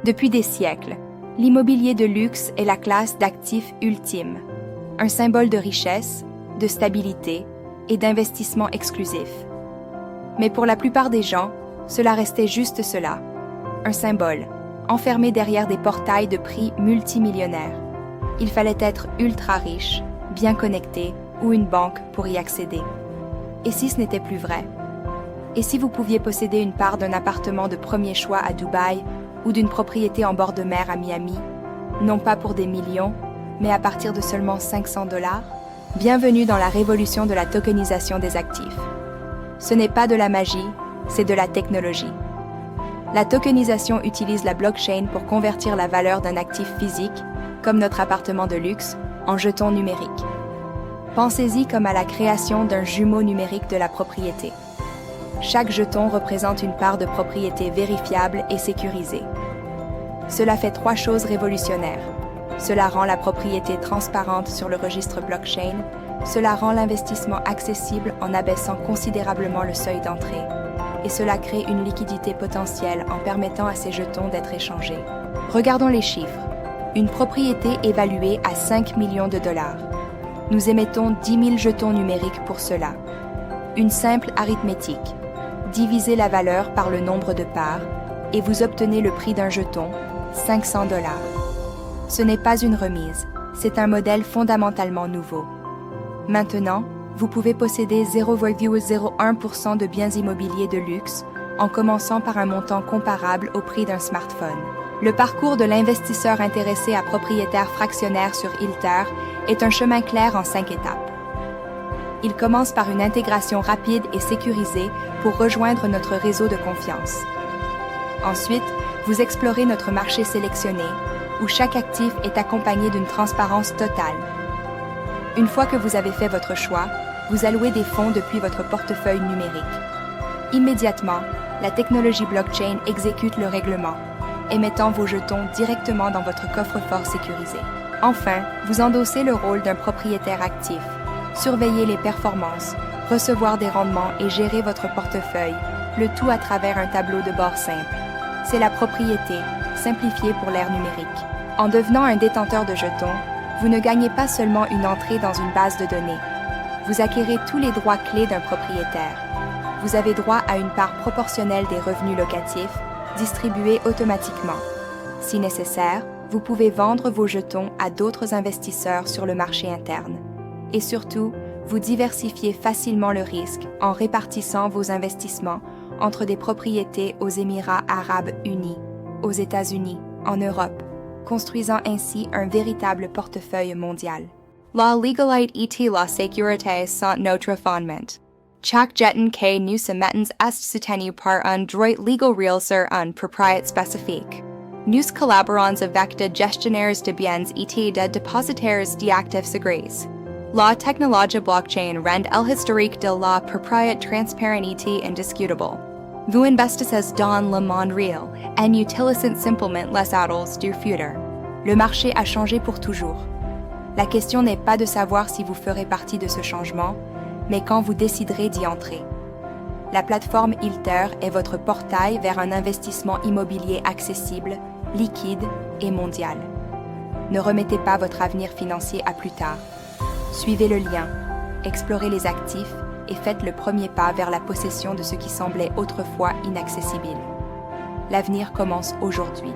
Depuis des siècles, l'immobilier de luxe est la classe d'actifs ultime, un symbole de richesse, de stabilité et d'investissement exclusif. Mais pour la plupart des gens, cela restait juste cela, un symbole, enfermé derrière des portails de prix multimillionnaires. Il fallait être ultra riche, bien connecté ou une banque pour y accéder. Et si ce n'était plus vrai? Et si vous pouviez posséder une part d'un appartement de premier choix à Dubaï ou d'une propriété en bord de mer à Miami, non pas pour des millions, mais à partir de seulement $500? Bienvenue dans la révolution de la tokenisation des actifs. Ce n'est pas de la magie, c'est de la technologie. La tokenisation utilise la blockchain pour convertir la valeur d'un actif physique, comme notre appartement de luxe, en jetons numériques. Pensez-y comme à la création d'un jumeau numérique de la propriété. Chaque jeton représente une part de propriété vérifiable et sécurisée. Cela fait 3 choses révolutionnaires. Cela rend la propriété transparente sur le registre blockchain, cela rend l'investissement accessible en abaissant considérablement le seuil d'entrée, et cela crée une liquidité potentielle en permettant à ces jetons d'être échangés. Regardons les chiffres. Une propriété évaluée à 5 millions de dollars. Nous émettons 10 000 jetons numériques pour cela. Une simple arithmétique. Divisez la valeur par le nombre de parts et vous obtenez le prix d'un jeton, $500. Ce n'est pas une remise, c'est un modèle fondamentalement nouveau. Maintenant, vous pouvez posséder 0,01% de biens immobiliers de luxe en commençant par un montant comparable au prix d'un smartphone. Le parcours de l'investisseur intéressé à propriétaire fractionnaire sur Ilter est un chemin clair en 5 étapes. Il commence par une intégration rapide et sécurisée pour rejoindre notre réseau de confiance. Ensuite, vous explorez notre marché sélectionné, où chaque actif est accompagné d'une transparence totale. Une fois que vous avez fait votre choix, vous allouez des fonds depuis votre portefeuille numérique. Immédiatement, la technologie blockchain exécute le règlement, émettant vos jetons directement dans votre coffre-fort sécurisé. Enfin, vous endossez le rôle d'un propriétaire actif, surveiller les performances, recevoir des rendements et gérer votre portefeuille, le tout à travers un tableau de bord simple. C'est la propriété, simplifiée pour l'ère numérique. En devenant un détenteur de jetons, vous ne gagnez pas seulement une entrée dans une base de données. Vous acquérez tous les droits clés d'un propriétaire. Vous avez droit à une part proportionnelle des revenus locatifs, distribués automatiquement. Si nécessaire, vous pouvez vendre vos jetons à d'autres investisseurs sur le marché interne. Et surtout, vous diversifiez facilement le risque en répartissant vos investissements entre des propriétés aux Émirats arabes unis, aux États-Unis, en Europe, construisant ainsi un véritable portefeuille mondial. La legaliteit et la sécurité sont notre fondement. Chaque jeton que nous mettons est soutenu par un droit legal real sur un propriété spécifique. Nous collaborons avec des gestionnaires de biens et des dépositaires d'actifs gris. La technologie blockchain rend el historique de la propriété transparente et indiscutable. Vous investissez dans le monde réel et utilisez simplement les adultes du futur. Le marché a changé pour toujours. La question n'est pas de savoir si vous ferez partie de ce changement, mais quand vous déciderez d'y entrer. La plateforme Ilter est votre portail vers un investissement immobilier accessible, liquide et mondial. Ne remettez pas votre avenir financier à plus tard. Suivez le lien, explorez les actifs et faites le premier pas vers la possession de ce qui semblait autrefois inaccessible. L'avenir commence aujourd'hui.